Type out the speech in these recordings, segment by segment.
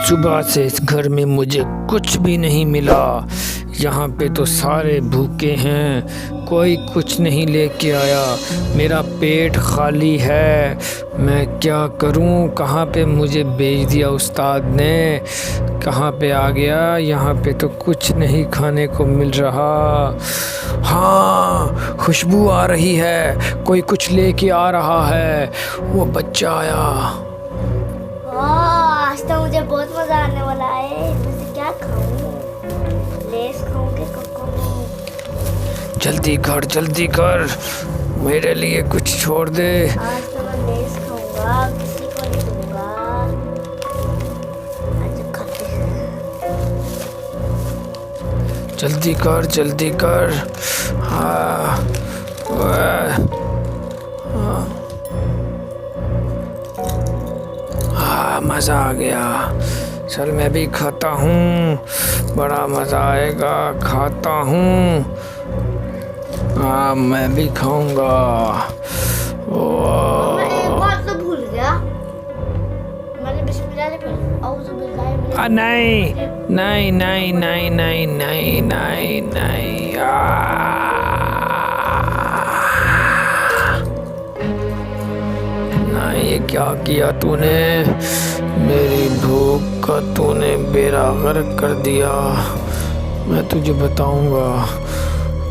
सुबह से इस घर में मुझे कुछ भी नहीं मिला। यहाँ पे तो सारे भूखे हैं, कोई कुछ नहीं लेके आया। मेरा पेट खाली है, मैं क्या करूँ? कहाँ पे मुझे भेज दिया उस्ताद ने, कहाँ पे आ गया? यहाँ पे तो कुछ नहीं खाने को मिल रहा। हाँ, खुशबू आ रही है, कोई कुछ लेके आ रहा है। वो बच्चा आया। आज तो मुझे बहुत मजा आने वाला है। वैसे क्या खाऊं? लेस खाऊं कि कोको? जल्दी कर, जल्दी कर, मेरे लिए कुछ छोड़ दे। आज तो मैं लेस खाऊंगा, किसी को नहीं दूंगा। आज खाते हैं। जल्दी कर, जल्दी कर। हाँ, मज़ा आ गया। चल मैं भी खाता हूँ, बड़ा मज़ा आएगा। खाता हूँ। हाँ, मैं भी खाऊंगा। मैं एक बात तो भूल गया। मैंने बिस्मिल्लाह नहीं पढ़ी। औज़ु बिल्लाहि मिनश नहीं नहीं नहीं नहीं नहीं नहीं नहीं नहीं। ये क्या किया तूने? मेरी भूख का तूने बेड़ा गर्क कर दिया। मैं तुझे बताऊंगा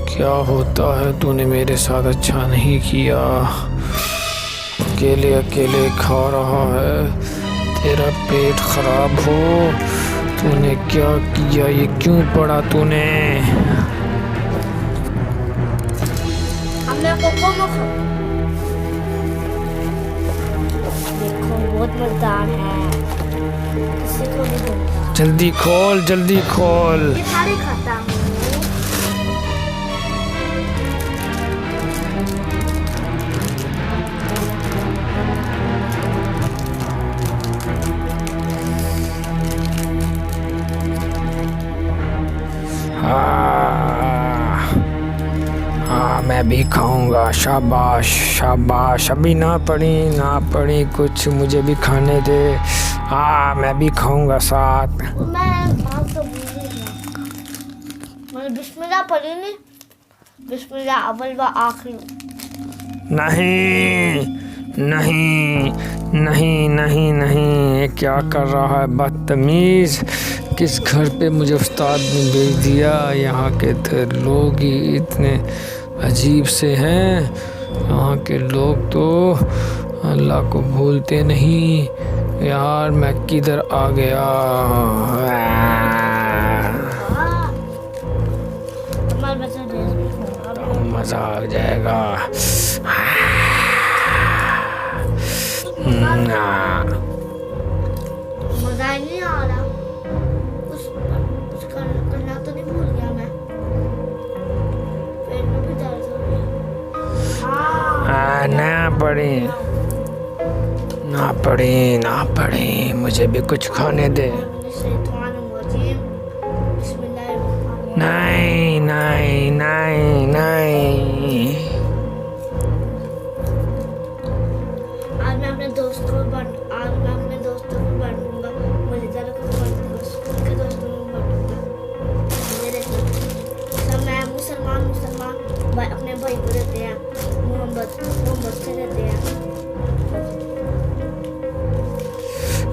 क्या होता है। तूने मेरे साथ अच्छा नहीं किया। अकेले अकेले खा रहा है, तेरा पेट खराब हो। तूने क्या किया? ये क्यों पढ़ा तूने? हमने कोको में देखो बहुत मजेदार है, किसी को नहीं दूंगा। जल्दी खोल, जल्दी खोल। ये सारे खाता हूँ। हाँ, मैं भी खाऊंगा। शाबाश शाबाश। अभी ना पड़ी कुछ, मुझे भी खाने दे। हाँ, मैं भी खाऊंगा साथ। मैं आज तो भूल ही गया। मैंने बिस्मिल्लाह पढ़ी नहीं। बिस्मिल्लाह अव्वल व आखिर। नहीं नहीं नहीं नहीं नहीं, ये क्या कर रहा है बदतमीज? किस घर पे मुझे उस्ताद ने भेज दिया? यहाँ के तो लोग ही इतने अजीब से हैं। यहाँ के लोग तो अल्लाह को भूलते नहीं। यार मैं किधर आ गया? मज़ा आ जाएगा। मजा ही नहीं आ रहा। कुछ करना तो नहीं भूल गया मैं। पेट में भी दर्द हो गया। ना पड़ी, मुझे भी कुछ खाने दे। नहीं नहीं नहीं नहीं। आज मैं अपने दोस्तों को बांटूंगा। मुझे ज़रा कुछ बांटूंगा। स्कूल के दोस्तों को बांटूंगा। मेरे सब मैं मुसलमान भाई अपने भाई को देते हैं। मोहम्मद से देते हैं।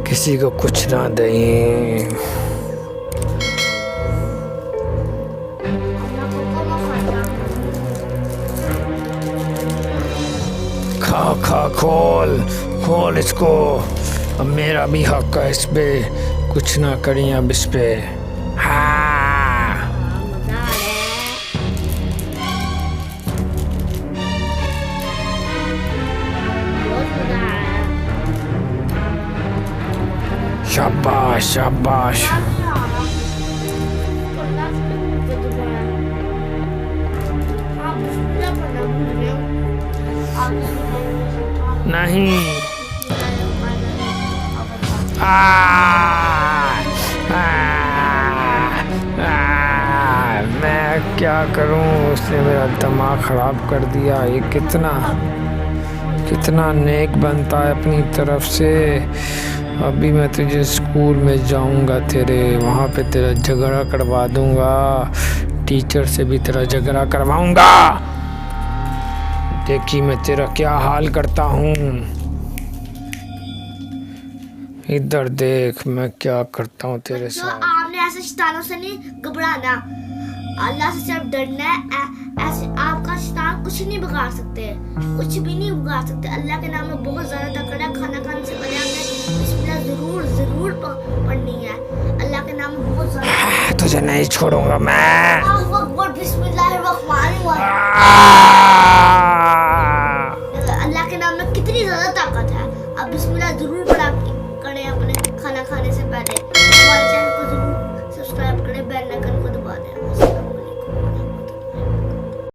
किसी को कुछ ना दें। खा खोल इसको। अब मेरा भी हक है इस पे। कुछ ना करिए अब इस पे। हाँ, मजा आ रहा है। बहुत मजा आ रहा है। शाबाश शाबाश। नहीं। मैं क्या करूं? उसने मेरा दिमाग ख़राब कर दिया। ये कितना नेक बनता है अपनी तरफ से। अभी मैं तुझे स्कूल में जाऊंगा, तेरे वहाँ पे तेरा झगड़ा करवा दूंगा, टीचर से भी तेरा झगड़ा करवाऊंगा। देखी मैं तेरा क्या हाल करता हूँ। इधर देख मैं क्या करता हूँ तेरे बच्चों, साथ। आपने ऐसे शैतानों से नहीं घबराना, अल्लाह से सिर्फ डरना है। ऐसे आपका शैतान कुछ नहीं बिगाड़ सकते, कुछ भी नहीं बिगाड़ सकते। अल्लाह के नाम में बहुत ज्यादा तकड़ा है। खाना खाने से पहले आपने बिस्मिल्लाह जरूर जरूर पढ़नी है। अल्लाह के नाम में बहुत ज्यादा तुझे नहीं छोड़ूंगा मैं। अल्लाहु अकबर, बिस्मिल्लाहिर्रहमानिर्रहीम।